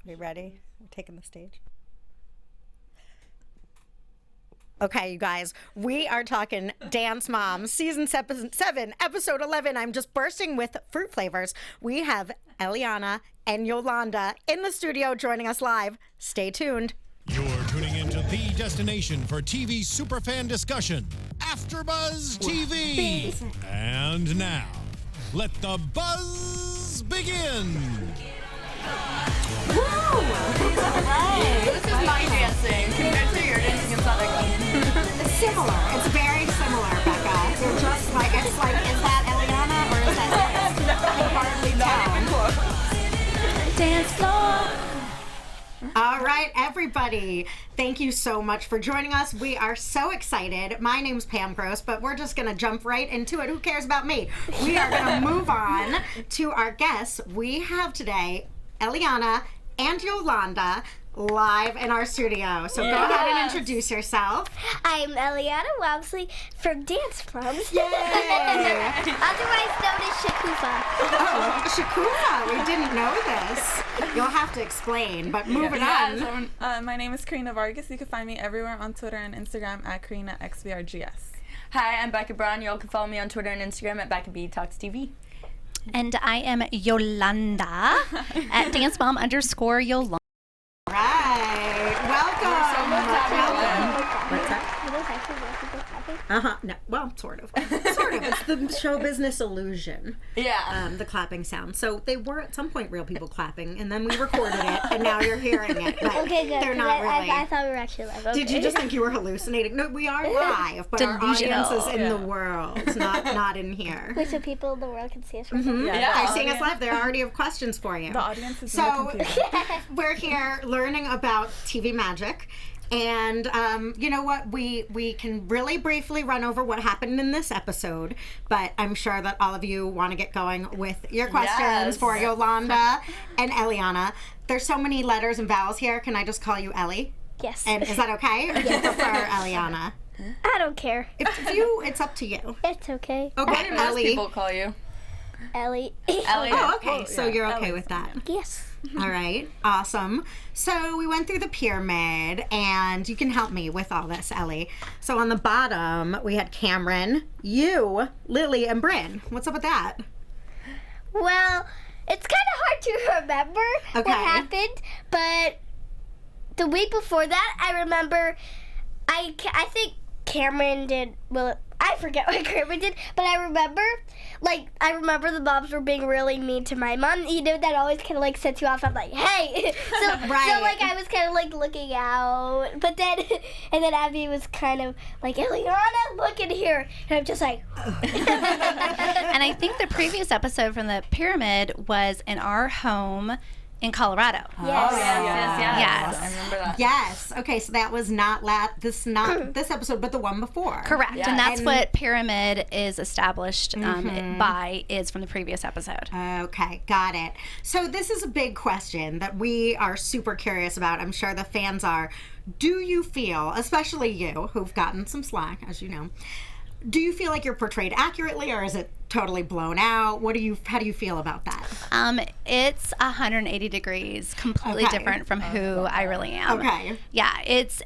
We ready? We're taking the stage. Okay, you guys, we are talking Dance Moms, season 7, episode 11. I'm just bursting with fruit flavors. We have Elliana and Yolanda in the studio joining us live. Stay tuned. You're tuning into the destination for TV superfan discussion, AFTERBUZZ TV. And now, let the buzz begin. Woo! This is my dancing compared to your dancing. It's not like It's similar. It's very similar, Becca. You're just like, it's like, is that Elliana or is that dance? Hardly tell. Dance floor. All right, everybody. Thank you so much for joining us. We are so excited. My name's Pam Gross, but we're just going to jump right into it. Who cares about me? We are going to move on to our guests. We have today Elliana and Yolanda live in our studio. So go ahead and introduce yourself. I'm Elliana Walmsley from Dance Moms. Yay! Otherwise known as Shakufa. Oh, Shakufa, we didn't know this. You'll have to explain, but moving on. So, my name is Karina Vargas. You can find me everywhere on Twitter and Instagram at KarinaXVRGS. Hi, I'm Becca Brown. You all can follow me on Twitter and Instagram at BeccaBTalksTV. And I am Yolanda at DanceMom_Yolanda. Right. Welcome. What's that? No. Well, sort of. Sort of. It's the show business illusion. Yeah. The clapping sound. So they were at some point real people clapping, and then we recorded it, and now you're hearing it. But Okay, good. they're not really. I thought we were actually live. Okay. Did you just think you were hallucinating? No, we are live, but our audience is in the world, not in here. Wait, so people in the world can see us from Mm-hmm. Yeah. They're seeing us live. They already have questions for you. The audience is So in the computer. we're here learning about TV magic. And you know what? We can really briefly run over what happened in this episode, but I'm sure that all of you want to get going with your questions for Yolanda and Eliana. There's so many letters and vowels here. Can I just call you Ellie? Yes. And is that okay? Or do you prefer Eliana? I don't care. It's up to you. It's okay. Okay, Most Ellie. people call you. Ellie. Ellie. Oh, okay. So you're okay with that. Yes. All right, awesome. So we went through the pyramid, and you can help me with all this, Ellie. So on the bottom, we had Cameron, you, Lily, and Bryn. What's up with that? Well, it's kind of hard to remember what happened, but the week before that, I remember, I think Cameron did, well, I forget what Cameron did, but I remember the moms were being really mean to my mom. You know, that always kind of like sets you off. I'm like, hey. So like I was kind of like looking out, but then, and then Abby was kind of like, Elliana, look in here. And I'm just like. And I think the previous episode from the pyramid was in our home in Colorado. Yes. Yes. I remember that. Yes. Okay, so that was not this episode, but the one before. Correct. Yeah. And that's what pyramid is established by, is from the previous episode. Okay, got it. So this is a big question that we are super curious about. I'm sure the fans are. Do you feel, especially you, who've gotten some slack, as you know, do you feel like you're portrayed accurately, or is it totally blown out? How do you feel about that? It's 180 degrees, completely different from who I really am. Okay. Yeah, it's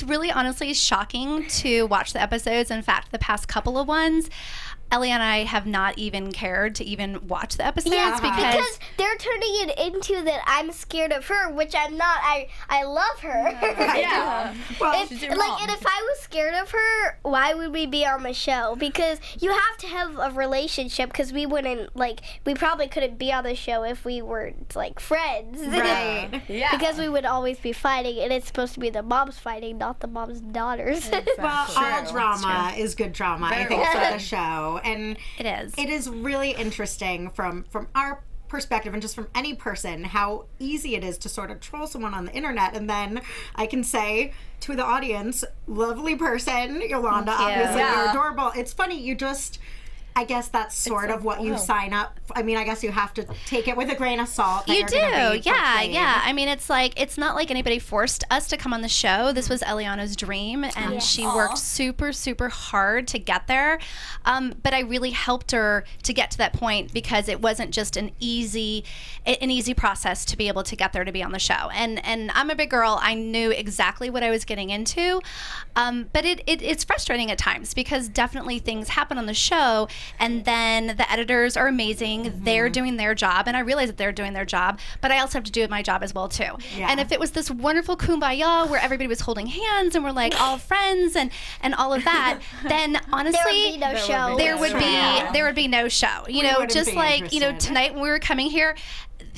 really honestly shocking to watch the episodes. In fact, the past couple of ones, Ellie and I have not even cared to even watch the episodes because they're turning it into that I'm scared of her, which I'm not. I love her. Yeah. Well, and if I was scared of her, why would we be on the show? Because you have to have a relationship, because we wouldn't, we probably couldn't be on the show if we weren't, friends. right. Yeah. Because we would always be fighting, and it's supposed to be the moms fighting, not the moms' daughters. Exactly. Well, all drama is good drama, I think, for the show. And it is really interesting from our perspective and just from any person how easy it is to sort of troll someone on the internet. And then I can say to the audience, lovely person, Yolanda, obviously you're adorable. It's funny, I guess that's sort of what you sign up. I mean, I guess you have to take it with a grain of salt. You do, yeah. I mean, it's not like anybody forced us to come on the show. This was Elliana's dream, and she worked super, super hard to get there. But I really helped her to get to that point because it wasn't just an easy process to be able to get there to be on the show. And I'm a big girl. I knew exactly what I was getting into, but it's frustrating at times because definitely things happen on the show. And then the editors are amazing. They're doing their job, and I realize that they're doing their job, but I also have to do my job as well too. Yeah. And if it was this wonderful kumbaya where everybody was holding hands and we're like all friends and all of that, then honestly, there would be no show. You know, just like, you know, tonight when we were coming here,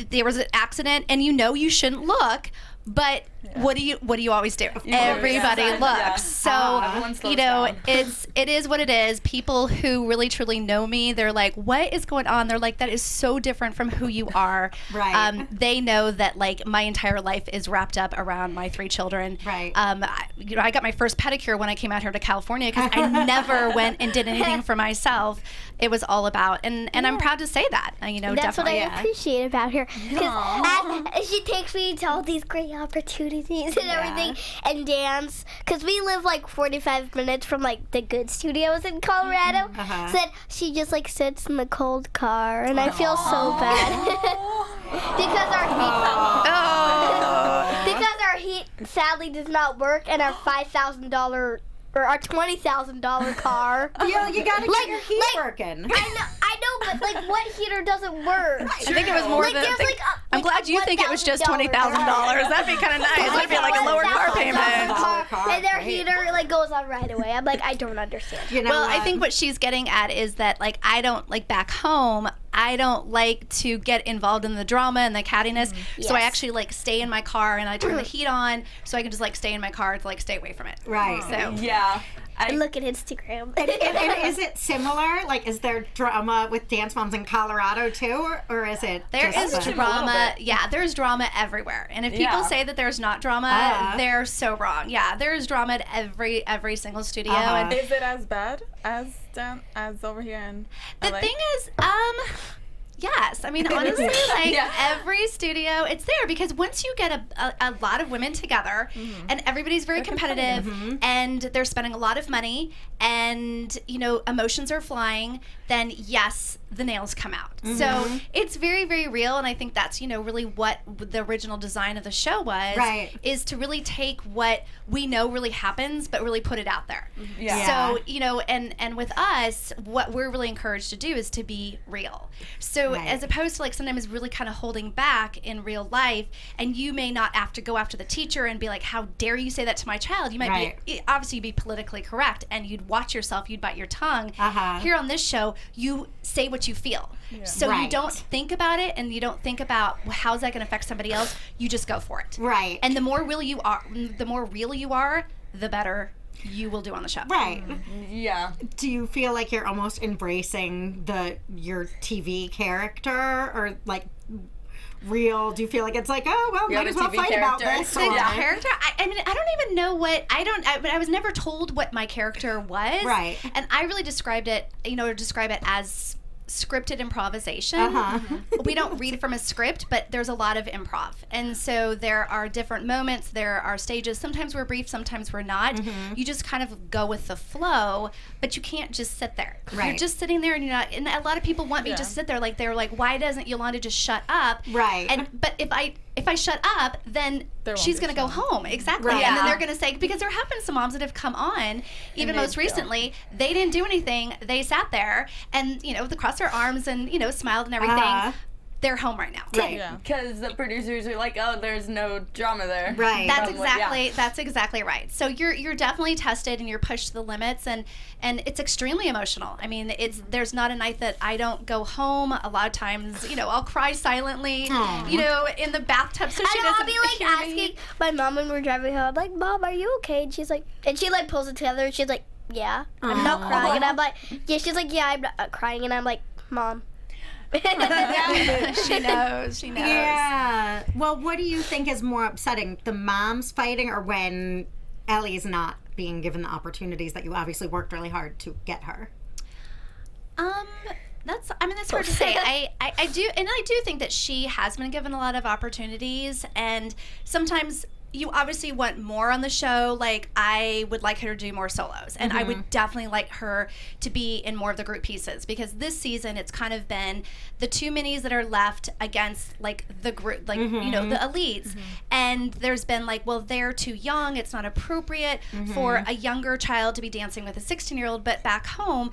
there was an accident, and you shouldn't look. But what do you always do? Everybody looks. Yeah. So you know, it is what it is. People who really truly know me, they're like, "What is going on?" They're like, "That is so different from who you are." Right. They know that like my entire life is wrapped up around my 3 children. Right. I got my first pedicure when I came out here to California because I never went and did anything for myself. It was all about, and I'm proud to say that. You know, that's definitely. what I appreciate about her because she takes me to all these great opportunities and everything and dance because we live like 45 minutes from like the good studios in Colorado. So then she just like sits in the cold car and I feel so bad because our heat sadly does not work and our $5,000 or our $20,000 car. Yeah, you gotta get your heat working. I know, but like, what heater doesn't work? I think it was more than. I'm glad you think it was just $20,000. That'd be kind of nice. That'd be like a lower car payment. And their heater like goes on right away. I'm like, I don't understand. You know, well, I think what she's getting at is that like I don't like back home. I don't like to get involved in the drama and the cattiness, so I actually like stay in my car and I turn the heat on so I can just like stay in my car to like stay away from it. Right. So yeah. And look at Instagram. and is it similar? Like, is there drama with Dance Moms in Colorado too, or is it? There is drama. Yeah, there's drama everywhere. And if people say that there's not drama, they're so wrong. Yeah, there's drama at every single studio. And is it as bad as over here in LA? The thing is, yes. I mean, honestly, like every studio, it's there because once you get a lot of women together and everybody's very competitive and they're spending a lot of money and, you know, emotions are flying, then yes, the nails come out. So it's very, very real. And I think that's, you know, really what the original design of the show was, is to really take what we know really happens, but really put it out there. So, you know, and with us, what we're really encouraged to do is to be real. So as opposed to like sometimes really kind of holding back in real life, and you may not have to go after the teacher and be like, how dare you say that to my child? You might be, obviously you'd be politically correct and you'd watch yourself, you'd bite your tongue. Here on this show, you say what you feel. So you don't think about it and you don't think about, well, how's that going to affect somebody else? You just go for it. Right. And the more real you are, the better you will do on the show. Right. Yeah. Do you feel like you're almost embracing your TV character, or like real? Do you feel like it's like, oh well, might as well fight about this? The character. I mean, I don't even know what I was never told what my character was. Right. And I really describe it as scripted improvisation. We don't read from a script, but there's a lot of improv. And so there are different moments, there are stages. Sometimes we're brief, sometimes we're not. You just kind of go with the flow, but you can't just sit there. You're just sitting there and you're not, and a lot of people want me to just sit there. Like, they're like, why doesn't Yolanda just shut up? Right. But if I shut up, then she's going to go home. Exactly. And then they're going to say, because there have been some moms that have come on, even most recently, they didn't do anything. They sat there and, you know, crossed their arms and, you know, smiled and everything. They're home right now. Right. Because the producers are like, oh, there's no drama there. Right. That's exactly right. So you're definitely tested and you're pushed to the limits, and it's extremely emotional. I mean, there's not a night that I don't go home. A lot of times, you know, I'll cry silently, you know, in the bathtub, so she doesn't I'll be like asking my mom when we're driving home, like, Mom, are you okay? And she's like, and she like pulls it together and she's like, yeah, I'm not crying. And I'm like, yeah, she's like, yeah, I'm not crying. And I'm like, Mom. She knows. Yeah. Well, what do you think is more upsetting, the moms fighting or when Ellie's not being given the opportunities that you obviously worked really hard to get her? That's hard to say. I do think that she has been given a lot of opportunities, and sometimes you obviously want more on the show. Like, I would like her to do more solos, and I would definitely like her to be in more of the group pieces, because this season it's kind of been the 2 minis that are left against like the group, like you know, the elites, and there's been like, well, they're too young, it's not appropriate for a younger child to be dancing with a 16-year-old, but back home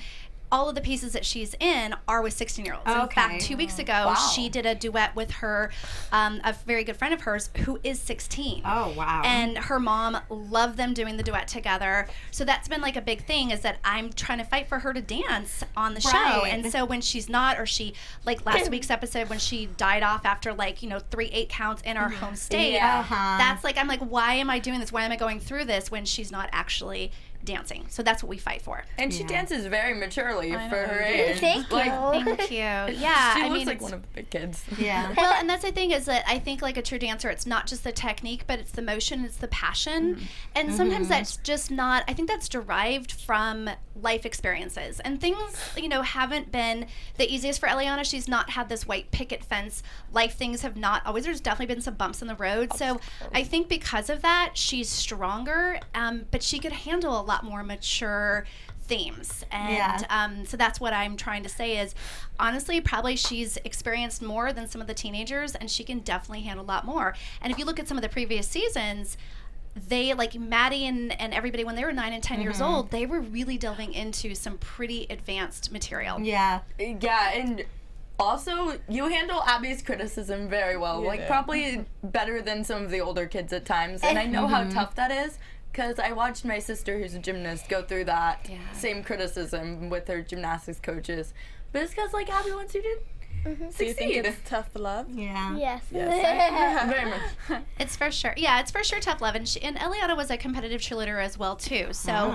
all of the pieces that she's in are with 16-year-olds. In fact, 2 weeks ago, she did a duet with her, a very good friend of hers who is 16. Oh, wow. And her mom loved them doing the duet together. So that's been like a big thing, is that I'm trying to fight for her to dance on the show. And so when she's not, or she, like last week's episode when she died off after like, you know, 3 8 counts in our home state, that's like, I'm like, why am I doing this? Why am I going through this when she's not actually dancing? So that's what we fight for. And she dances very maturely for her age. Thank you. Thank you. Yeah, she looks like one of the big kids. Yeah. Well, and that's the thing, is that I think like a true dancer, it's not just the technique, but it's the motion, it's the passion. And sometimes that's just not, I think that's derived from life experiences. And things, you know, haven't been the easiest for Elliana. She's not had this white picket fence. Life things have not always, there's definitely been some bumps in the road. So I think because of that, she's stronger, but she could handle a lot more mature themes. And so that's what I'm trying to say is, honestly, probably she's experienced more than some of the teenagers, and she can definitely handle a lot more. And if you look at some of the previous seasons, they, like Maddie and everybody, when they were 9 and 10 years old, they were really delving into some pretty advanced material. Yeah, and also, you handle Abby's criticism very well, like probably better than some of the older kids at times, and I know how tough that is, because I watched my sister, who's a gymnast, go through that same criticism with her gymnastics coaches, but it's because, like, Abby wants you to succeed. Do you think it's tough love? Yeah. Yes. Very much. It's for sure. Yeah, it's for sure tough love. And Elliana was a competitive cheerleader as well, too. So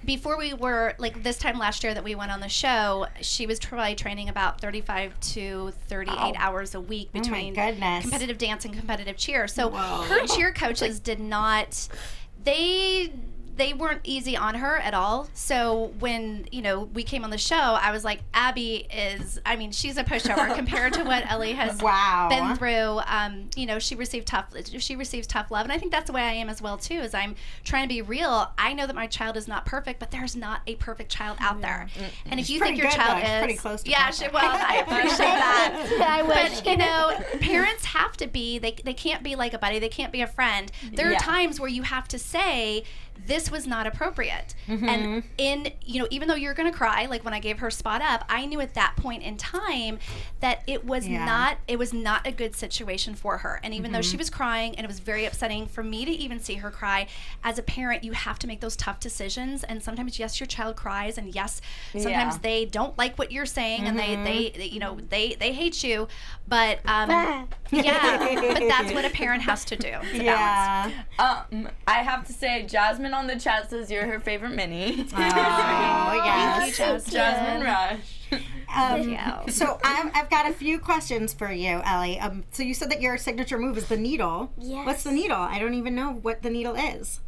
before we were, like this time last year that we went on the show, she was probably training about 35 to 38 hours a week between competitive dance and competitive cheer. So her cheer coaches did not, they weren't easy on her at all. So when, you know, we came on the show, I was like, Abby is, I mean, she's a pushover compared to what Ellie has been through. You know, she receives tough love. And I think that's the way I am as well, too, is I'm trying to be real. I know that my child is not perfect, but there's not a perfect child out there. And if you think your child is pretty close to well, I appreciate that. I wish. But, you know, parents have to be, they can't be like a buddy, they can't be a friend. There are times where you have to say, this was not appropriate. And you know, even though you're going to cry, like when I gave her spot up, I knew at that point in time that it was not a good situation for her. And even though she was crying, and it was very upsetting for me to even see her cry, as a parent, you have to make those tough decisions. And sometimes, yes, your child cries, and yes, sometimes they don't like what you're saying, and they you know, they hate you, but but that's what a parent has to do, to balance. I have to say, Jasmine on the chat says you're her favorite mini. Oh, yes. Thank you, Jasmine Rush. So I've got a few questions for you, Ellie. So you said that your signature move is the needle. Yes. What's the needle? I don't even know what the needle is.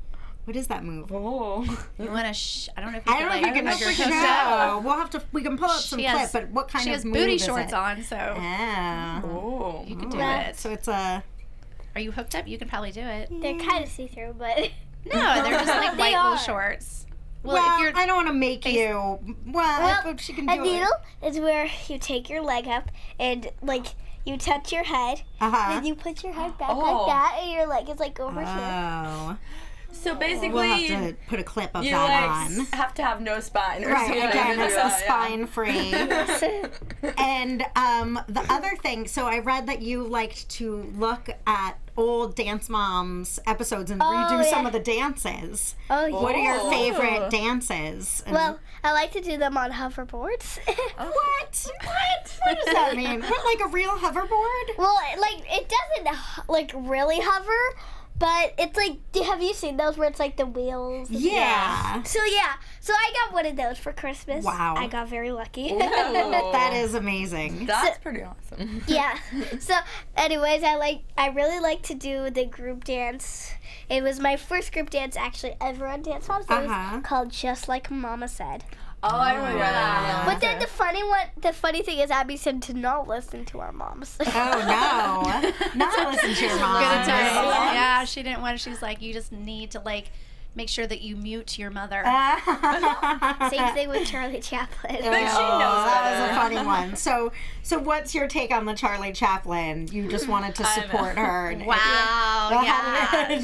What is that move? Oh. You want to? I don't know if you I don't know if you can show. We'll have to. We can pull up some clip. But what kind of move booty is shorts it? on, so Oh. you can do it. So it's a. Are you hooked up? You can probably do it. They're kind of see-through, but No, they're just like white little shorts. Well, if you're, I don't want to make you. Well, if she can do a needle is where you take your leg up and like you touch your head, and then you put your head back like that, and your leg is like over here. Oh. So basically, We'll have to put a clip of you that like on. have to have no spine or Right, something. again, it's the Yeah. spine free. And the other thing, so I read that you liked to look at old Dance Moms episodes and redo some of the dances. Oh, yeah. What are your favorite dances? And Well, I like to do them on hoverboards. what? What does that mean? What, like a real hoverboard? Well, like it doesn't like really hover, but it's like, have you seen those where it's like the wheels? Yeah. So I got one of those for Christmas. Wow. I got very lucky. That is amazing. That's pretty awesome. Yeah. So, anyways, I really like to do the group dance. It was my first group dance actually ever on Dance Moms. It was called Just Like Mama Said. Oh, I remember that. But then the funny thing is Abby said to not listen to our moms. Oh, no. Not listen to your mom. Good time. Yeah, she didn't want. She's like, you just need to like make sure that you mute your mother. Same thing with Charlie Chaplin. But she knows that was a funny one. So what's your take on the Charlie Chaplin? You just wanted to support her. And Wow, yeah. Yeah.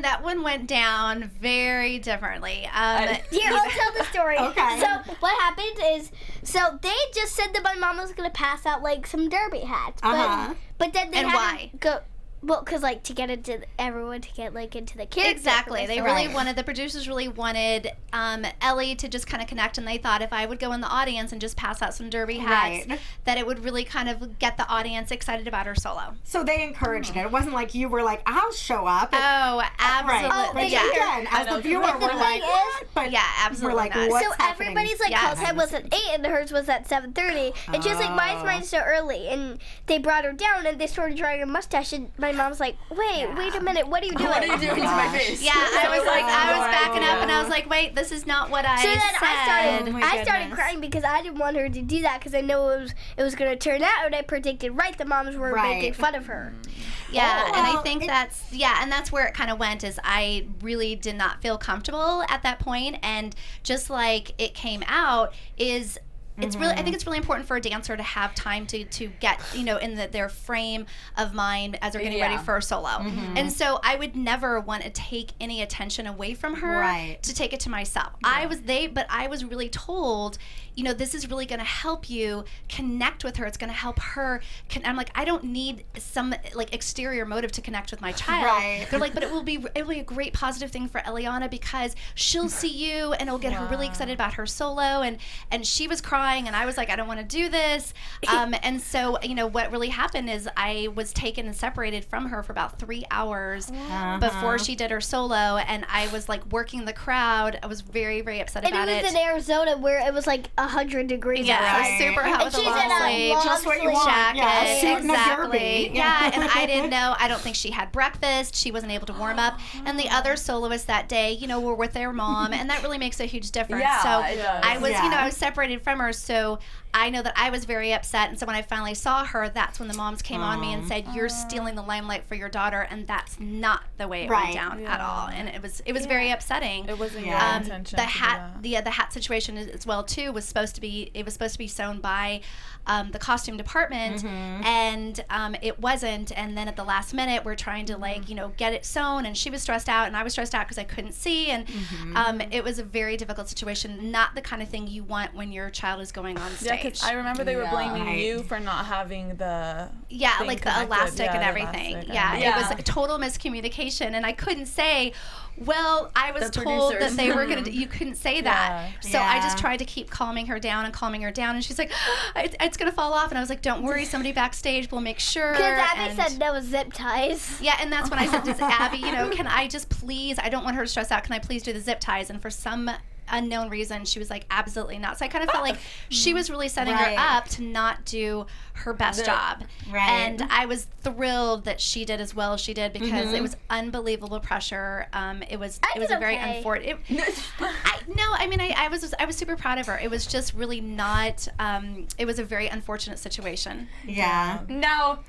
That one went down very differently. Here, I'll tell the story. Okay. So what happened is, so they just said that my mom was gonna pass out like some derby hats, but then they And had why? to go. Well, because like to get into everyone to get like into the character. Exactly. They Right. really wanted, the producers really wanted Ellie to just kind of connect, and they thought if I would go in the audience and just pass out some derby hats, Right. that it would really kind of get the audience excited about her solo. So they encouraged it. It wasn't like you were like, I'll show up. Oh, absolutely. Right. But Yeah. again, as the viewer, But the we're like, thing what? is- But Yeah, absolutely we're like, not. what's So happening? everybody's like Yes. call time was at 8 and hers was at 7:30, and she was like, "Why is mine so early?" And they brought her down and they started drawing her mustache, and my mom's like, "Wait a minute, what are you doing?" What are you doing to my face? Yeah, I was like, I was no backing up, idea. and I was like, wait, this is not what I So then said. Oh my I started goodness. crying because I didn't want her to do that because I know it was going to turn out, and I predicted right. The moms were Right. making fun of her. Yeah, and I Well, think that's where it kind of went, is I really did not feel comfortable at that point, and just like it came out is it's really, I think it's really important for a dancer to have time to get, in their frame of mind as they're getting ready for a solo. And so I would never want to take any attention away from her Right. to take it to myself. But I was really told, this is really going to help you connect with her. It's going to help her. I'm like, I don't need some like exterior motive to connect with my child. Right. They're like, but it will be a great positive thing for Elliana because she'll see you and it'll get her really excited about her solo. And she was crying and I was like, I don't want to do this. And so, what really happened is I was taken and separated from her for about 3 hours before she did her solo. And I was like working the crowd. I was very, very upset And about it was in Arizona where it was like 100 degrees. Yeah, Right. it was super hot And with a she's long in a sleeve long Just what you sleeve want. jacket. Yeah, a suit and a Exactly. derby. Yeah, and I didn't know. I don't think she had breakfast. She wasn't able to warm up. And the other soloists that day, were with their mom, and that really makes a huge difference. Yeah, so it does. I was, Yeah. I was separated from her. So I know that I was very upset. And so when I finally saw her, that's when the moms came on me and said, "You're stealing the limelight for your daughter," and that's not the way it Right. went down at all. And it was very upsetting. It wasn't Yeah. your intention. The to do hat, that. the hat situation as well too was supposed to be sewn by the costume department, and it wasn't. And then at the last minute, we're trying to get it sewn, and she was stressed out, and I was stressed out because I couldn't see, and it was a very difficult situation. Not the kind of thing you want when your child is going on Yeah, stage. because I remember they were blaming Right. you for not having the thing like the connected. elastic Yeah, and the everything. elastic. Yeah, Yeah. it was a total miscommunication, and I couldn't say, well, I was The told that producers. they were going to, you couldn't say that. Yeah. So I Yeah. just tried to keep calming her down, and she's like, it's going to fall off. And I was like, don't worry, somebody backstage will make sure. Because Abby And- said that was zip ties. yeah, and that's when I said to Abby, can I just please, I don't want her to stress out, can I please do the zip ties? And for some unknown reason, she was like, absolutely not. So I kind of felt like she was really setting Right. her up to not do her best job. Right. And I was thrilled that she did as well as she did, because it was unbelievable pressure. It was did a very okay. unfortunate. I was super proud of her. It was just really not. It was a very unfortunate situation. Yeah. Now,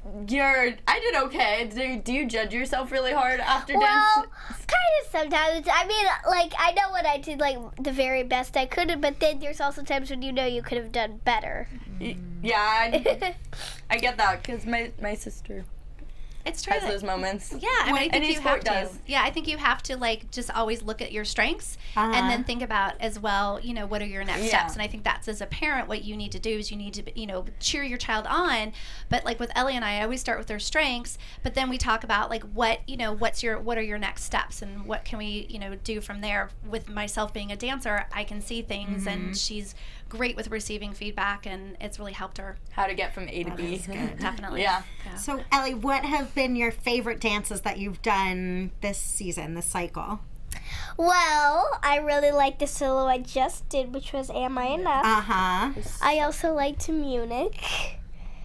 I did okay. Do you judge yourself really hard after Well, dance? kind of sometimes. I mean, like, I know when I did, like, the very best I could, but then there's also times when you could have done better. Yeah, I get that because my sister It's true. has that- those moments. Yeah, I mean, I think Any you sport have to. does. Yeah, I think you have to just always look at your strengths and then think about as well, what are your next Yeah. steps? And I think that's, as a parent, what you need to do is you need to, cheer your child on. But like with Ellie and I always start with their strengths, but then we talk about what are your next steps and what can we, do from there. With myself being a dancer, I can see things, and she's great with receiving feedback, and it's really helped her. How to get from A to B. Definitely. Yeah. So, Ellie, what have been your favorite dances that you've done this season, this cycle? Well, I really liked the solo I just did, which was Am I Enough? Uh-huh. I also liked Munich.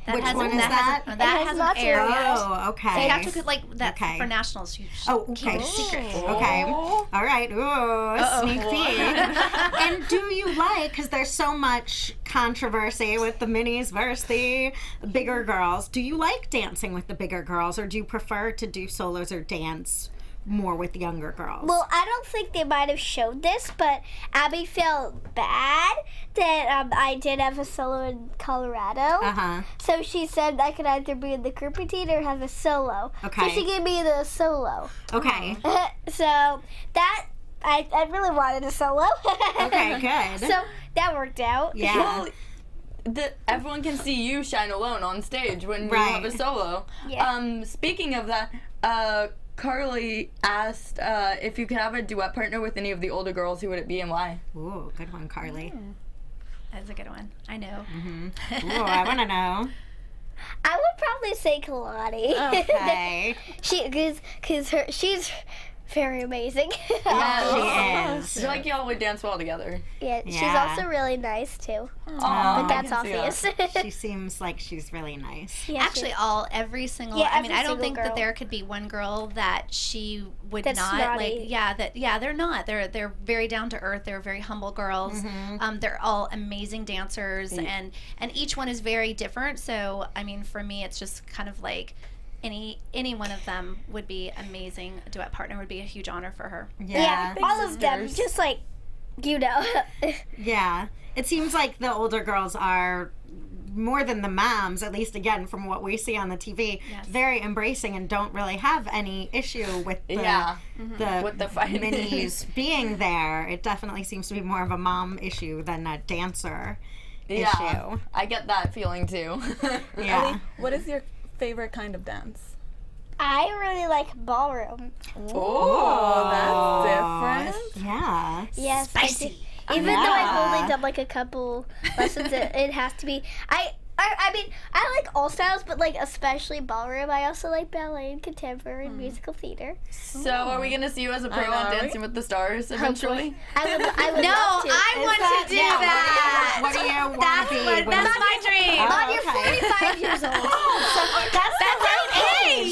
Which one is that? That has has lots an of area. Oh, okay. So you have to like that Okay. for nationals. You Okay. keep it a secret. Okay. All right. Ooh, sneak peek. And do you like, because there's so much controversy with the minis versus the bigger girls, do you like dancing with the bigger girls, or do you prefer to do solos or dance more with the younger girls? Well, I don't think they might have showed this, but Abby felt bad that I did have a solo in Colorado. Uh-huh. So she said I could either be in the preteen or have a solo. Okay. So she gave me the solo. Okay. So that, I really wanted a solo. Okay, good. So that worked out. Yeah. Well, everyone can see you shine alone on stage when you Right. have a solo. Yeah. Speaking of that, Carly asked if you could have a duet partner with any of the older girls, who would it be and why? Ooh, good one, Carly. That's a good one. I know. Ooh, I want to know. I would probably say Kalani. Okay. She's very amazing. She is. I feel like y'all would dance well together. Yeah, she's Yeah. also really nice too. Aw, But that's I can see obvious. She seems like she's really nice. Yeah, Actually, every single. Yeah, I mean, every I don't single think girl. that there could be one girl that she would That's not snotty. like. They're not. They're very down to earth. They're very humble girls. They're all amazing dancers, and each one is very different. So, I mean, for me, it's just kind of like any one of them would be amazing. A duet partner would be a huge honor for her. Yeah. all of them, sisters. just like, you know. Yeah. It seems like the older girls are, more than the moms, at least again from what we see on the TV, Yes. very embracing and don't really have any issue with the, With the fighting. minis being there. It definitely seems to be more of a mom issue than a dancer issue. I get that feeling too. Yeah. Ellie, what is your favorite kind of dance? I really like ballroom. Oh, that's different. Yeah. Yes, Spicy. I do. Even though I've only done like a couple lessons, it has to be. I mean, I like all styles, but like especially ballroom. I also like ballet and contemporary and musical theater. So are we gonna see you as a pro on Dancing with the Stars eventually? I would No, love to. I want to do that. What do you want to be? That's my dream. Oh, You're okay. 45 years old. That's Hey,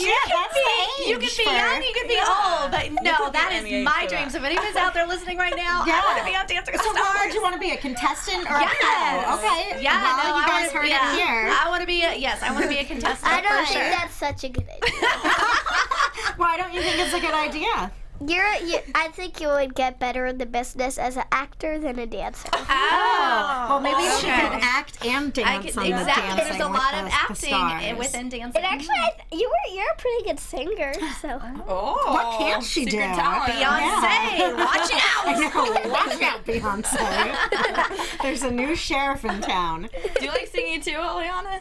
you can be young, you can be old, but no, that any is age my for dream. that. So if anyone's out there listening right now, Yeah. I want to be on Dancing with So the what Stars. would you want to be, a contestant or Yes. a pro? Okay. Yeah, well, no, you I guys wanna, heard yeah, it here. I want to be I want to be a contestant. I don't for think sure. that's such a good idea. Why don't you think it's a good idea? I think you would get better in the business as an actor than a dancer. Oh. Well, maybe she Okay. could act and dance on the exactly. dancing There's a with lot the, of the acting stars. within dancing. And actually, you're a pretty good singer. So Oh, What can't she secret do? talent. Beyonce, watch out! I know. Watch out, Beyonce. There's a new sheriff in town. Do you like singing too, Eliana?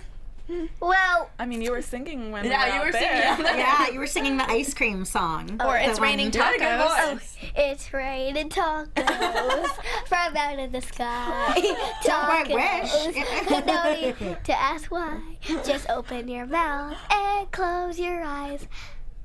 well, I mean, you were singing when we Yeah, were you out were there. singing. Yeah, you were singing the ice cream song. Or It's The one- Raining You had a good Tacos. voice. it's raining tacos from out of the sky. I Tacos. wish. No need to ask why. Just open your mouth and close your eyes.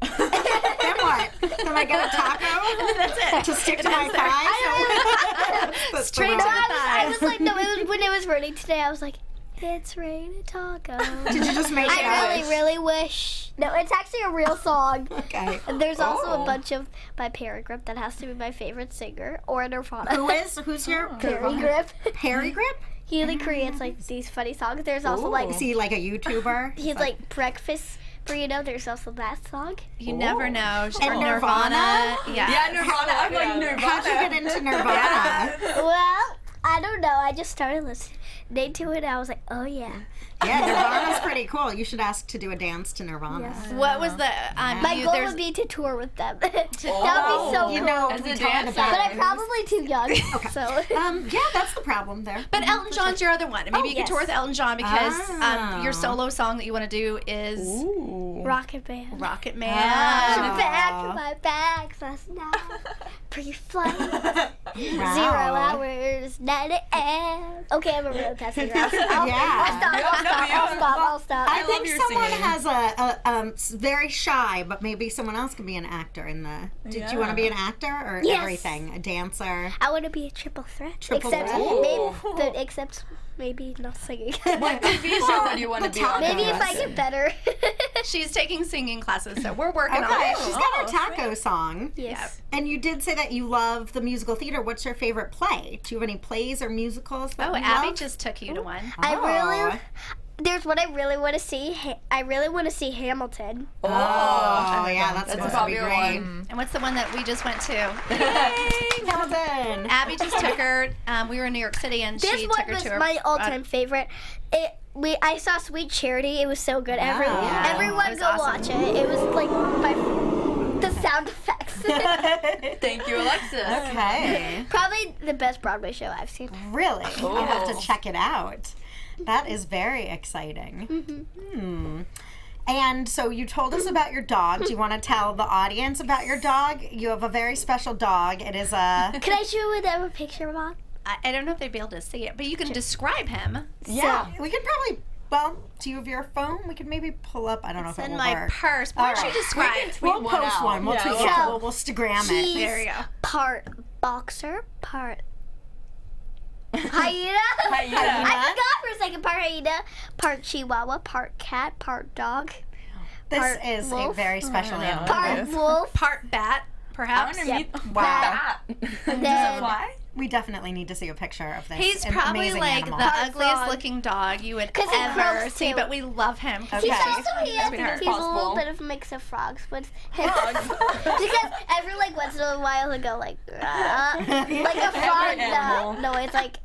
Then what? Then I get a taco That's it. to stick to my thighs? That's the Straight one. to I was like, no, when it was raining today, I was like, it's raining tacos. Did you just make it I up? really wish. No, it's actually a real song. Okay. And there's also Oh. a bunch of my Perry Grip that has to be my favorite singer or Nirvana. Who's your Perry Grip. Perry Grip? He like creates like these funny songs. There's also like Is he like a YouTuber? he's like breakfast burrito. There's also that song. You never know. And Or Nirvana? Yeah. Yeah, Nirvana. I'm like Nirvana. How'd you get into Nirvana? Well, I don't know. I just started listening to it. And I was like, oh yeah. Yeah, Nirvana's pretty cool. You should ask to do a dance to Nirvana. What was the My goal there's would be to tour with them. That would be so You cool. know, As we a talked dancer. about But I'm probably too young. So yeah, that's the problem there. But Elton John's your other one. Maybe you could tour yes. with Elton John because Ah. your solo song that you want to do is Rocket Band. Rocket Man. Back to my bags last night. Pre-flight. 0 hours, 9 a.m. Okay, I'm a real bad singer. I'll stop. I love think your someone singing. has very shy, but maybe someone else can be an actor in the. Did you want to be an actor or Yes. everything? A dancer? I want to be a triple threat. Triple except threat? maybe except maybe not singing. What TV show would you want to be on? Maybe if I get better. She's taking singing classes, so we're working on Okay, it. she's got her taco song. Yes. And you did say that you love the musical theater. What's your favorite play? Do you have any plays or musicals that Oh, you Abby love? just took you to one. There's one I really want to see. I really want to see Hamilton. Oh, yeah, that's a supposed to be popular great. one. And what's the one that we just went to? Yay, Hamilton. Abby just took her. We were in New York City, and This she one took her was to her. my all-time favorite. I saw Sweet Charity. It was so good. Yeah. Everyone was go awesome. watch it. It was like the sound effects. Thank you, Alexis. Okay. Probably the best Broadway show I've seen. Really? I'll have to Cool. check it out. That is very exciting. And so you told us about your dog. Do you want to tell the audience about your dog? You have a very special dog. It is a... Can I show them a picture of Mom? I don't know if they'd be able to see it, but you can describe him. Yeah. We could probably... Well, do you have your phone? We could maybe pull up. I don't know if It's it in will my work. purse. Why don't you describe it? We'll one post out. one. We'll Yeah, tweet we'll- it. We'll Instagram it. He's There you go. part boxer, part hyena. Hyena. I forgot for a second. Part hyena, part chihuahua, part cat, part dog, This part is a wolf. very special animal. part wolf. Part bat, I perhaps. want to meet Wow. that. Does it Then- fly? We definitely need to see a picture of this. He's an probably amazing like animal. the Part ugliest frog. looking dog you would 'Cause he ever croaks see, too. but we love him. Okay. He's also he's Sweetheart. a little Possible. bit of a mix of frogs, but because every like once in a while he'll go like a frog animal. noise like,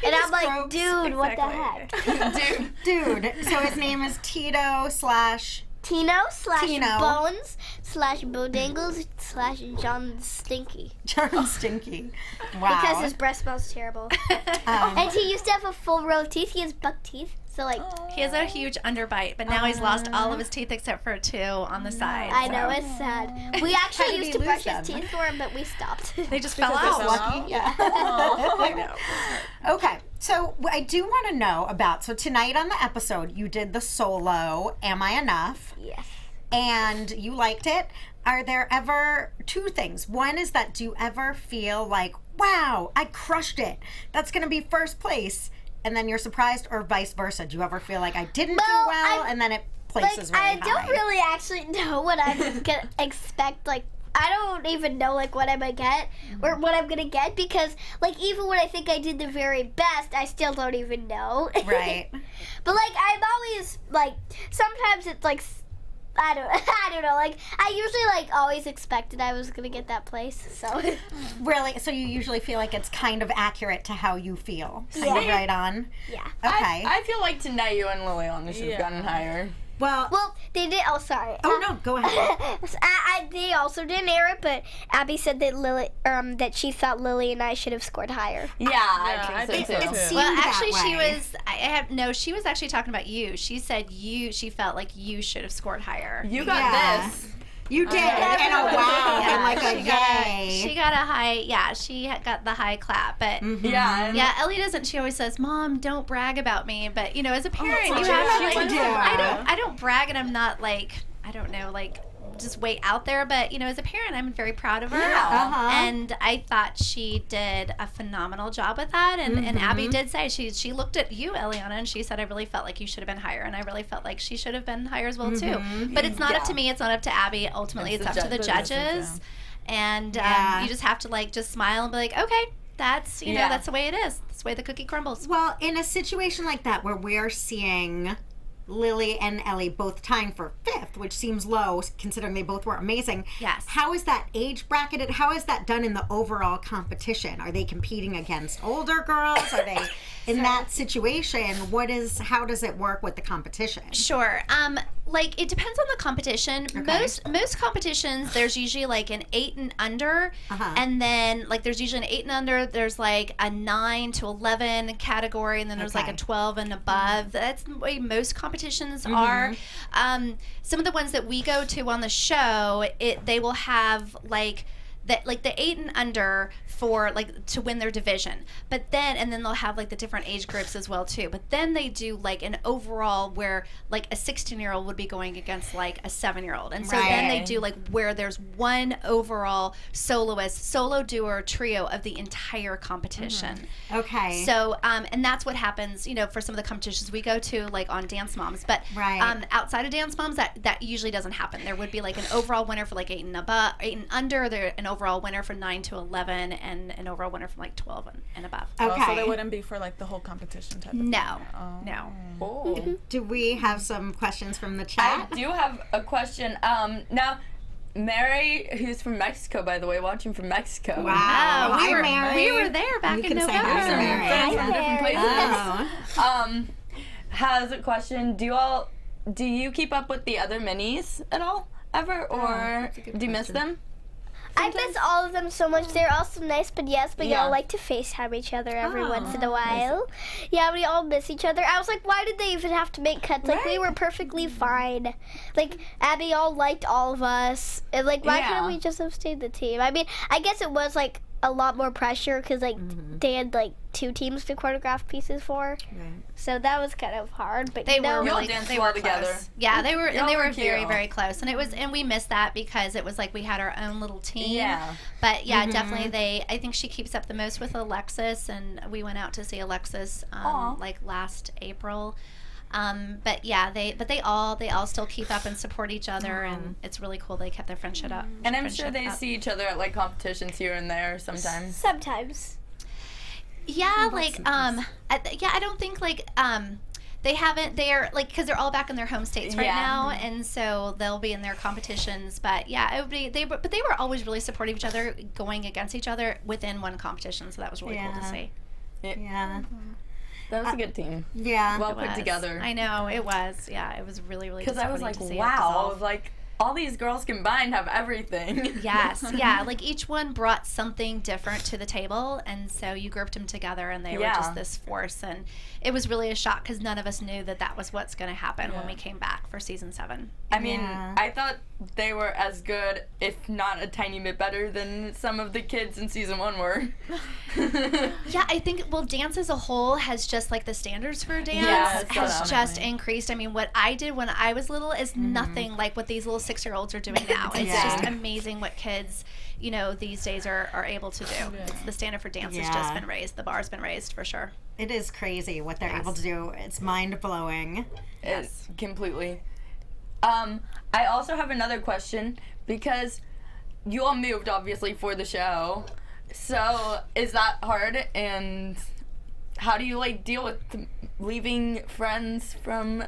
and I'm like, croaks. dude, what the heck? Dude, so his name is Tito slash... Tino slash Tino. Bones slash Bodangles slash John Stinky. John Stinky. Wow. Because his breath smells terrible. And he used to have a full row of teeth. He has buck teeth. So like, He has a huge underbite, but now he's lost all of his teeth except for 2 on the side. I so know, it's sad. We How actually did he used to lose brush them? his teeth for him, but we stopped. They just fell Because out. they're so Lucky. Yeah. I know. Okay, so I do want to know about, so tonight on the episode, you did the solo, Am I Enough? Yes. And you liked it. Are there ever 2 things? One is that do you ever feel like, wow, I crushed it. That's going to be first place. And then you're surprised, or vice versa. Do you ever feel like I didn't do Well, well, and then it places really I high? don't really actually know what I'm gonna expect. Like, I don't even know like what I'm gonna get or what I'm gonna get because like even when I think I did the very best, I still don't even know. Right. But like I'm always like sometimes it's like I don't know. Like I usually like always expected I was gonna get that place. So Really? So you usually feel like it's kind of accurate to how you feel? Kind of Yeah. right on? yeah. Okay. I feel like tonight you and Liliana should have gotten higher. well, They did. Oh, sorry. oh no, go ahead. They also didn't air it, but Abby said that that she thought Lily and I should have scored higher. Yeah, I think so It too. seemed Well, that actually, she way. was. She was actually talking about you. She said she felt like you should have scored higher. You got Yeah. this. You did, and a wow, Yeah, and like a she got yay. she got a high. Yeah, she got the high clap, but. Mm-hmm. Yeah. and- Yeah, Ellie doesn't. She always says, "Mom, don't brag about me." But you know, as a parent, you what have you to meant like. to do. I don't brag, and I'm not like I don't know, like just way out there. But you know, as a parent, I'm very proud of her. Yeah. Uh-huh. And I thought she did a phenomenal job with that. And Abby did say she looked at you, Elliana, and she said, "I really felt like you should have been higher," and I really felt like she should have been higher as well too. But it's not up to me. It's not up to Abby. Ultimately, it's It's up the to the judges, judges. And Yeah. you just have to like just smile and be like, okay, that's you know Yeah. that's the way it is. That's the way the cookie crumbles. Well, in a situation like that where we're seeing Lily and Ellie both tying for 5th, which seems low considering they both were amazing. Yes. How is that age bracketed? How is that done in the overall competition? Are they competing against older girls? Are they in that situation? How does it work with the competition? Sure. Like it depends on the competition. Most competitions there's usually like an 8 and under, and then like there's usually an 8 and under. There's like a 9 to 11 category, and then there's like a 12 and above. That's the way most competitions are. Some of the ones that we go to on the show, they will have like that like the 8 and under for like to win their division, but then they'll have like the different age groups as well too. But then they do like an overall where like a 16-year-old would be going against like a 7-year-old, and so then they do like where there's one overall solo doer trio of the entire competition. Okay. So and that's what happens, you know, for some of the competitions we go to like on Dance Moms, but outside of Dance Moms that usually doesn't happen. There would be like an overall winner for like 8 and under, there an overall winner for 9 to 11, and an overall winner from like 12 and above. Okay. So they wouldn't be for like the whole competition type of thing? No. Oh. Do we have some questions from the chat? I do have a question. Now, Mary, who's from Mexico, by the way, watching from Mexico. Wow. We were Mary. there back You in can say November. hi to Mary. Friends from different places. Oh. Has a question. Do you keep up with the other minis at all, ever, or do you miss them? I miss all of them so much. They're all so nice, but y'all like to FaceTime each other every once in a while. Yeah, we all miss each other. I was like, why did they even have to make cuts? Like, we were perfectly fine. Like, Abby all liked all of us. And, like, why couldn't we just have stayed the team? I mean, I guess it was, like, a lot more pressure because, like, they had, like, 2 teams to choreograph pieces for. So that was kind of hard. But They were Y'all really danced they well were together. close. Yeah, they were Y'all they were were very cute. very close, and we missed that because it was like we had our own little team. Yeah. But yeah, definitely I think she keeps up the most with Alexis, and we went out to see Alexis like last April. But yeah, they all still keep up and support each other, and it's really cool. They kept their friendship up. And I'm sure they see each other at like competitions here and there sometimes. sometimes. Yeah, like I don't think like they haven't. They're like because they're all back in their home states right now, and so they'll be in their competitions. But yeah, it would be they were always really supportive of each other, going against each other within one competition. So that was really cool to see. Yeah. That was a good team. Yeah. Well It put was. together. I know it was. Yeah, it was really Because I was disappointing like, to see it wow, dissolve. like all these girls combined have everything. Yes, yeah. Like each one brought something different to the table, and so you grouped them together, and they were just this force. And it was really a shock because none of us knew that was what's going to happen when we came back for season 7. I mean, I thought they were as good, if not a tiny bit better, than some of the kids in season 1 were. Yeah, I think dance as a whole has just like the standards for dance has just increased. I mean, what I did when I was little is nothing like what these little 6-year-olds are doing now. It's just amazing what kids, these days are able to do. It's the standard for dance has just been raised. The bar's been raised for sure. It is crazy what they're able to do. It's mind-blowing. Yes, completely. I also have another question because you all moved obviously for the show. So is that hard, and how do you like deal with leaving friends from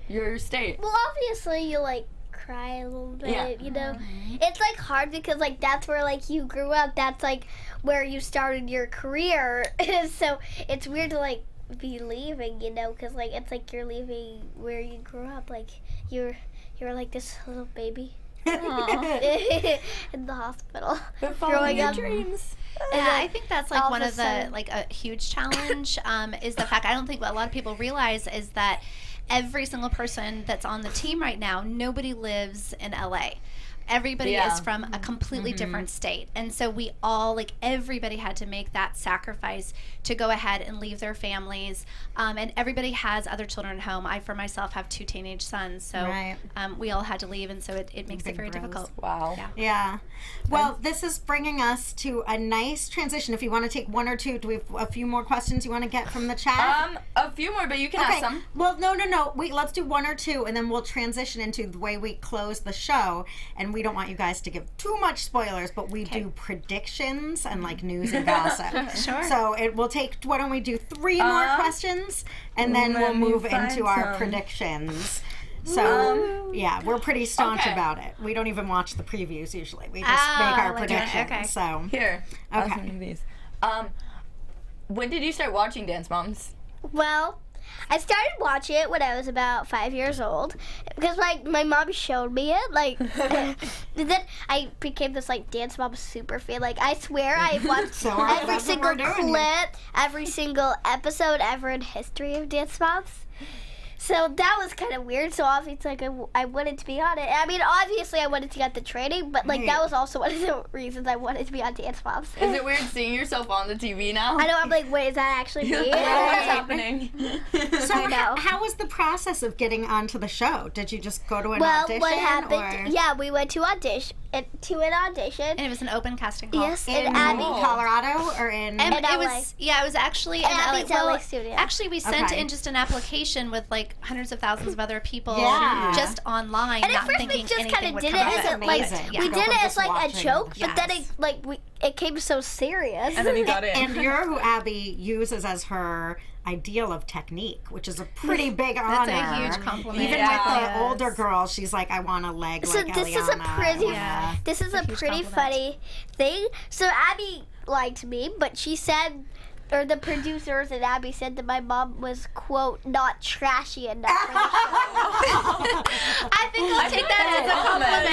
your state? Well, obviously you like cry a little bit, It's like hard because like that's where like you grew up. That's like where you started your career. So it's weird to like be leaving, because like it's like you're leaving where you grew up. Like you're like this little baby in the hospital. But following your dreams. Yeah, I think that's like one of the like a huge challenge is the fact I don't think what a lot of people realize is that every single person that's on the team right now, nobody lives in LA. Everybody is from a completely different state. And so we all, like everybody had to make that sacrifice to go ahead and leave their families. And everybody has other children at home. I, for myself, have 2 teenage sons. So we all had to leave. And so it makes it very difficult. Wow. Yeah. Well, this is bringing us to a nice transition. If you want to take 1 or 2, do we have a few more questions you want to get from the chat? A few more, but you can ask some. Well, no. Wait, let's do 1 or 2, and then we'll transition into the way we close the show. And we don't want you guys to give too much spoilers, but we do predictions and like news and gossip. Sure. So it will take, why don't we do 3 more questions, and then we'll move into our predictions. So, we're pretty staunch about it. We don't even watch the previews usually. We just make our predictions. Okay. So Here. I'll Okay. send you these. When did you start watching Dance Moms? Well, I started watching it when I was about 5 years old because my mom showed me it. Like, and then I became this like Dance Mom super fan. Like, I swear I watched every single clip, every single episode ever in history of Dance Moms. So that was kind of weird. So obviously, like, I wanted to be on it. I mean, obviously, I wanted to get the training, but like that was also one of the reasons I wanted to be on Dance Moms. Is it weird seeing yourself on the TV now? I know. I'm like, wait, is that actually me? What's happening? So how was the process of getting onto the show? Did you just go to an audition? What happened? Or? Yeah, we went to an audition. And it was an open casting call. Yes, In Abby, Colorado or in? And in it LA. was it was actually in Abby's LA. LA studio. Actually, we sent Okay. in just an application with like hundreds of thousands of other people Yeah. just online, And at not first thinking we just anything kind of would did come it of as it. a, like Amazing. we Yeah. did Go it from as just like a watching. joke, but then Yes. it came so serious. And then you got in. And you're who Abby uses as her ideal of technique, which is a pretty big honor. That's a huge compliment. Even with the older girls, she's like, I want a leg So like this Elliana. is a pretty, Yeah. this is a huge pretty compliment. funny thing. So Abby liked me, but she said, or the producers and Abby said that my mom was, quote, not trashy enough. I think I'll take that as a compliment.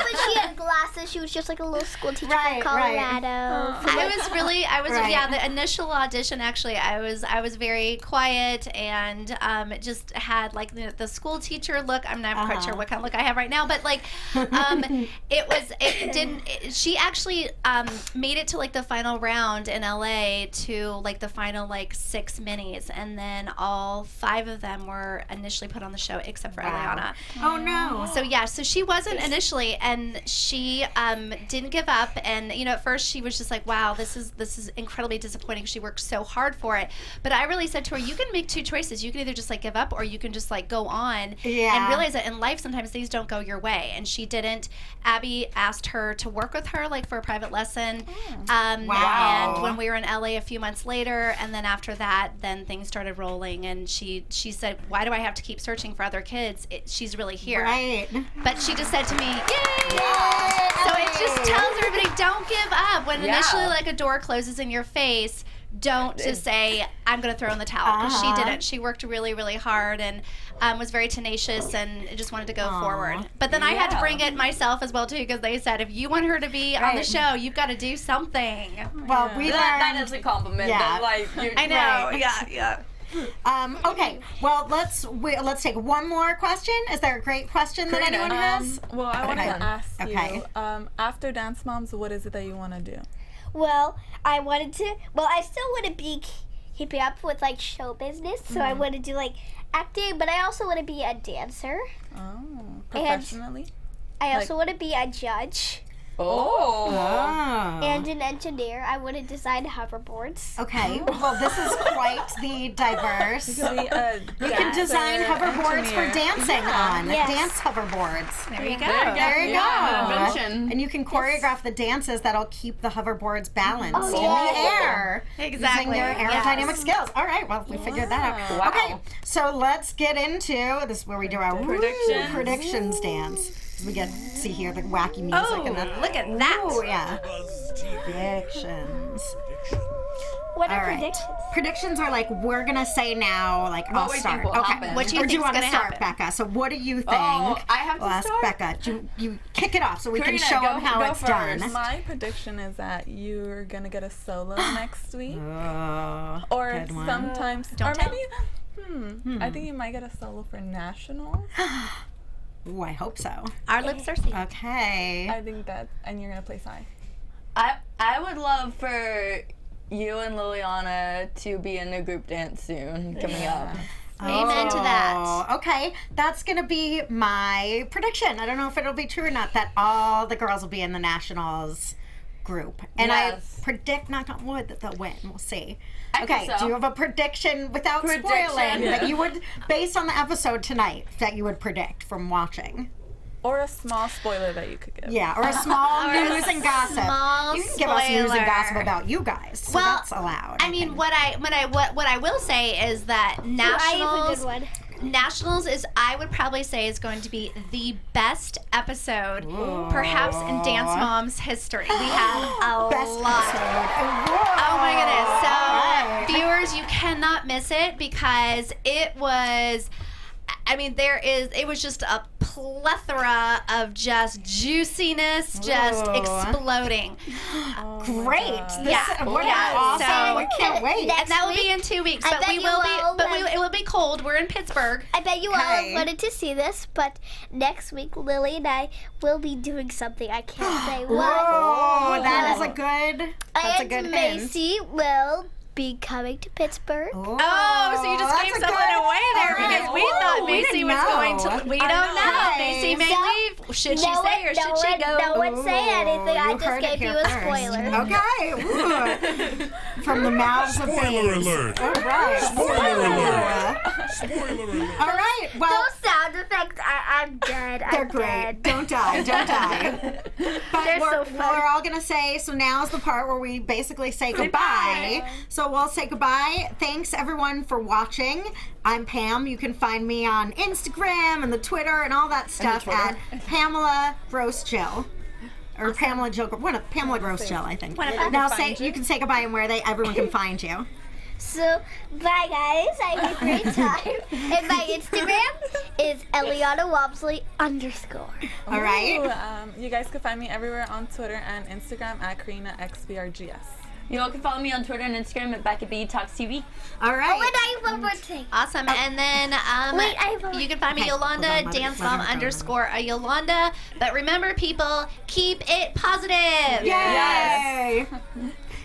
But she had glasses. She was just like a little school teacher Right, from right. Colorado. Right. Yeah, the initial audition, actually, I was very quiet and just had like the school teacher look. I'm not quite sure what kind of look I have right now, but like she actually made it to like the final round in LA to like the final like 6 minis, and then all 5 of them were initially put on the show except for Elliana. Oh no. So yeah, so she wasn't initially, and she didn't give up. And you know, at first she was just like, "Wow, this is incredibly disappointing." She worked so hard for it. But I really said to her, "You can make 2 choices. You can either just like give up, or you can just like go on and realize that in life sometimes things don't go your way." And she didn't. Abby asked her to work with her like for a private lesson. Wow. And when we were in LA a few months later, and then after that, then things started rolling. And she said, "Why do I have to keep searching for other kids? She's really here." Right. But she just said to me, "Yay!" So it just tells everybody, don't give up. When initially like a door closes in your face, don't just say, "I'm going to throw in the towel." Because she didn't. She worked really, really hard and was very tenacious and just wanted to go forward. But then I had to bring it myself as well too, because they said, if you want her to be on the show, you've got to do something. Well, we learned. That is a compliment. Yeah. That, like, I know. Right. Yeah. Okay. Well, let's take one more question. Is there a great question that anyone has? Well, I want to ask Okay. you, after Dance Moms, what is it that you want to do? Well, I still want to be keeping up with like show business, so I want to do like acting, but I also want to be a dancer. Oh, professionally? I also want to be a judge Oh. and an engineer. I want to design hoverboards. Okay. Well, this is quite the diverse. You can design hoverboards for dancing on. Yes. Dance hoverboards. There you go. There you Yeah, go. an invention. And you can choreograph the dances that'll keep the hoverboards balanced in yeah. the air. Exactly. Using your aerodynamic skills. All right, well, we figured that out. Wow. Okay, so let's get into this is where we do our Predictions. predictions dance. We get see here the wacky music Oh, and the look at that. Oh yeah. Predictions. What are All right. predictions? Predictions are like we're gonna say now, like I'll we think start. will Okay. happen. What do you Or do you think's want to gonna start, happen? Becca? So what do you think? Oh, I have to We'll ask start? Becca. You kick it off so we Karina, can show go- them how go it's first. done. My prediction is that you're going to get a solo next week. Oh, Or good one. sometimes, Don't or tell. maybe, I think you might get a solo for nationals. Ooh, I hope so. Our lips are sealed. Okay. I think that, and you're going to place high. I would love for you and Liliana to be in a group dance soon coming up. Amen to that. Oh, okay, that's gonna be my prediction. I don't know if it'll be true or not that all the girls will be in the nationals group, and Yes. I predict, knock on wood, that they'll win. We'll see. I Okay, think so. do you have a prediction without spoiling that you would, based on the episode tonight, that you would predict from watching? Or a small spoiler that you could give. Yeah, or a small news and gossip. small You can give us news and spoiler. gossip about you guys, so Well, that's allowed. I mean, think. what I will say is that I have a good nationals one. Nationals is, I would probably say, is going to be the best episode, perhaps in Dance Moms history. We have a Best lot. episode. Oh my goodness! So, All right. viewers, you cannot miss it because it was. I mean, it was just a plethora of just juiciness, just exploding. Great. What Yeah, awesome. so- We can't wait. And that will be in 2 weeks, but it will be cold. We're in Pittsburgh. I bet you all have wanted to see this, but next week Lily and I will be doing something. I can't say what. Whoa, that is a good. That's a good And hint. Macy will be coming to Pittsburgh. Oh, so you just gave someone away there because we thought we Macy didn't was know. going to. We don't know. Okay. Macy may So, leave. Should she stay or should she go? No one say anything. I You just heard it gave here you a first. spoiler. Okay. Ooh. From the mouths of Spoiler babes. alert. All right. Spoiler alert. Spoiler alert. All right. Well, Those sound effects, I'm dead. they're I'm great. dead. Don't die. Don't die. But They're we're, so fun. we're all going to say, so now's the part where we basically say goodbye. So we'll say goodbye. Thanks, everyone, for watching. I'm Pam. You can find me on Instagram and the Twitter and all that stuff at Pamela Gross Jill. Or Pamela Jill. Pamela Gross Jill, I think. Now you can say goodbye and where everyone can find you. So, bye guys. I had a great time. And my Instagram is Elliana Walmsley _. All right. Ooh, you guys can find me everywhere on Twitter and Instagram at Karina XVRGS. You all can follow me on Twitter and Instagram at Becca B Talks TV. All right. Oh, and I have one more thing. Awesome. And then Wait, I have you can find me Okay, hold on, Yolanda, let it- Dance let her Mom go. _ Yolanda. But remember, people, keep it positive. Yay!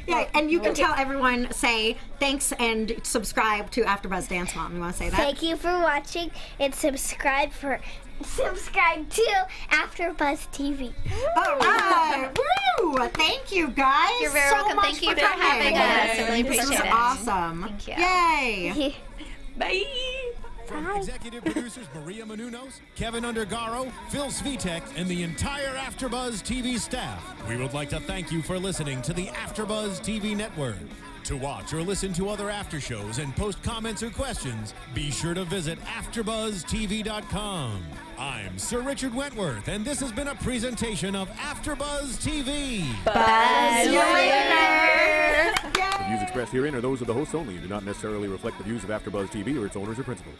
Yeah, and you can tell everyone, say thanks and subscribe to AfterBuzz Dance Mom. You want to say that? Thank you for watching and subscribe to AfterBuzz TV. All right. Woo! Thank you, guys. You're very so welcome. much Thank you for for having coming. us. I really This was appreciate it. awesome. Thank you. Yay! Bye! From executive producers Maria Menounos, Kevin Undergaro, Phil Svitek, and the entire AfterBuzz TV staff, we would like to thank you for listening to the AfterBuzz TV network. To watch or listen to other after shows and post comments or questions, be sure to visit AfterBuzzTV.com. I'm Sir Richard Wentworth, and this has been a presentation of AfterBuzz TV. See you later. The views expressed herein are those of the hosts only and do not necessarily reflect the views of AfterBuzz TV or its owners or principals.